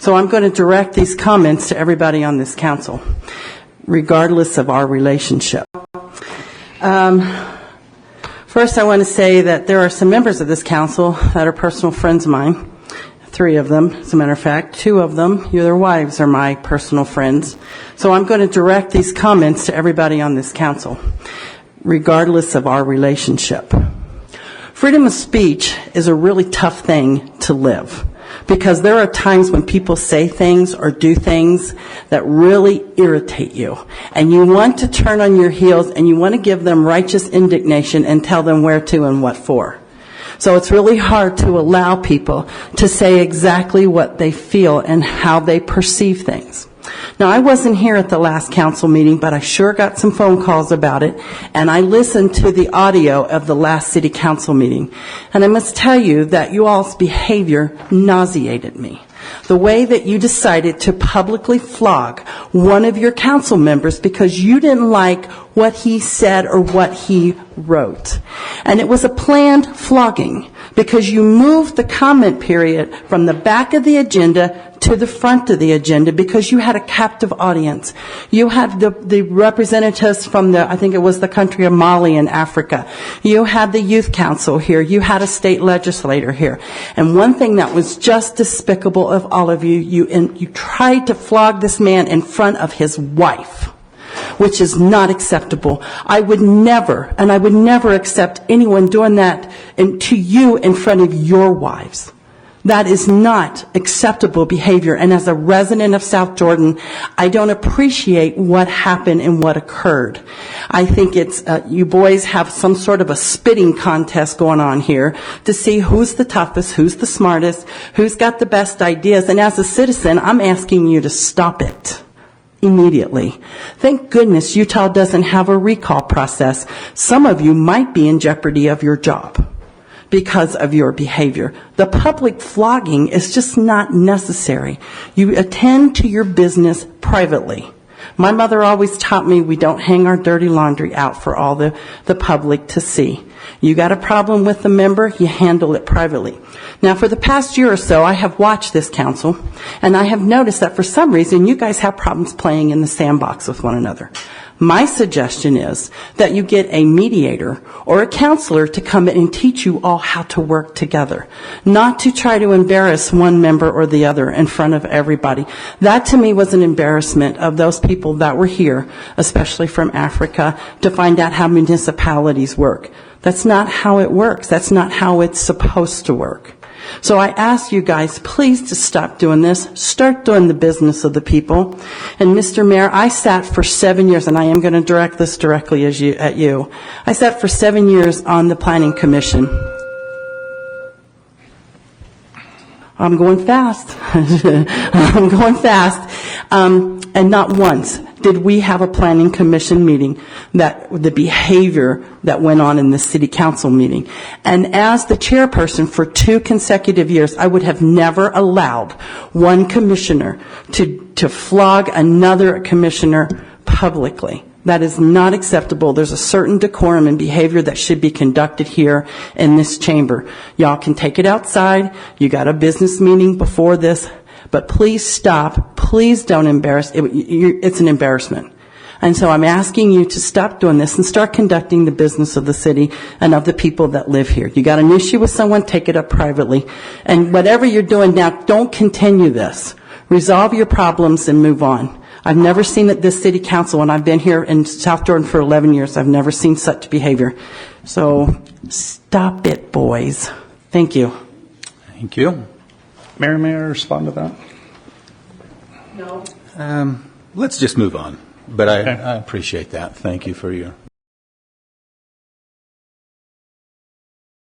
So I'm going to direct these comments to everybody on this council, regardless of our relationship. First, I want to say that there are some members of this council that are personal friends of mine. 3 of them, as a matter of fact. 2 of them, their wives, are my personal friends. So I'm going to direct these comments to everybody on this council, regardless of our relationship. Freedom of speech is a really tough thing to live, because there are times when people say things or do things that really irritate you, and you want to turn on your heels and you want to give them righteous indignation and tell them where to and what for. So it's really hard to allow people to say exactly what they feel and how they perceive things. Now, I wasn't here at the last council meeting, but I sure got some phone calls about it, and I listened to the audio of the last city council meeting. And I must tell you that you all's behavior nauseated me. The way that you decided to publicly flog one of your council members because you didn't like what he said or what he wrote. And it was a planned flogging because you moved the comment period from the back of the agenda to the front of the agenda because you had a captive audience. You had the representatives from I think it was the country of Mali in Africa. You had the youth council here. You had a state legislator here. And one thing that was just despicable of all of you, you tried to flog this man in front of his wife, which is not acceptable. I would never accept anyone doing that to you in front of your wives. That is not acceptable behavior. And as a resident of South Jordan, I don't appreciate what happened and what occurred. I think it's, you boys have some sort of a spitting contest going on here to see who's the toughest, who's the smartest, who's got the best ideas. And as a citizen, I'm asking you to stop it immediately. Thank goodness Utah doesn't have a recall process. Some of you might be in jeopardy of your job because of your behavior. The public flogging is just not necessary. You attend to your business privately. My mother always taught me we don't hang our dirty laundry out for all the public to see. You got a problem with the member, you handle it privately. Now, for the past year or so, I have watched this council, and I have noticed that for some reason you guys have problems playing in the sandbox with one another. My suggestion is that you get a mediator or a counselor to come in and teach you all how to work together, not to try to embarrass one member or the other in front of everybody. That to me was an embarrassment of those people that were here, especially from Africa, to find out how municipalities work. That's not how it works. That's not how it's supposed to work. So I ask you guys, please, to stop doing this. Start doing the business of the people. And Mr. Mayor, I sat for 7 years, and I am going to direct this directly at you. I sat for 7 years on the Planning Commission. I'm going fast. I'm going fast. And not once did we have a planning commission meeting that the behavior that went on in the city council meeting. And as the chairperson for 2 consecutive years, I would have never allowed one commissioner to flog another commissioner publicly. That is not acceptable. There's a certain decorum and behavior that should be conducted here in this chamber. Y'all can take it outside. You got a business meeting before this. But please stop. Please don't embarrass. It's an embarrassment. And so I'm asking you to stop doing this and start conducting the business of the city and of the people that live here. You got an issue with someone, take it up privately. And whatever you're doing now, don't continue this. Resolve your problems and move on. I've never seen at this city council, and I've been here in South Jordan for 11 years, I've never seen such behavior. So stop it, boys. Thank you. Thank you. Mayor, may I respond to that? No. Let's just move on. But I appreciate that. Thank you for your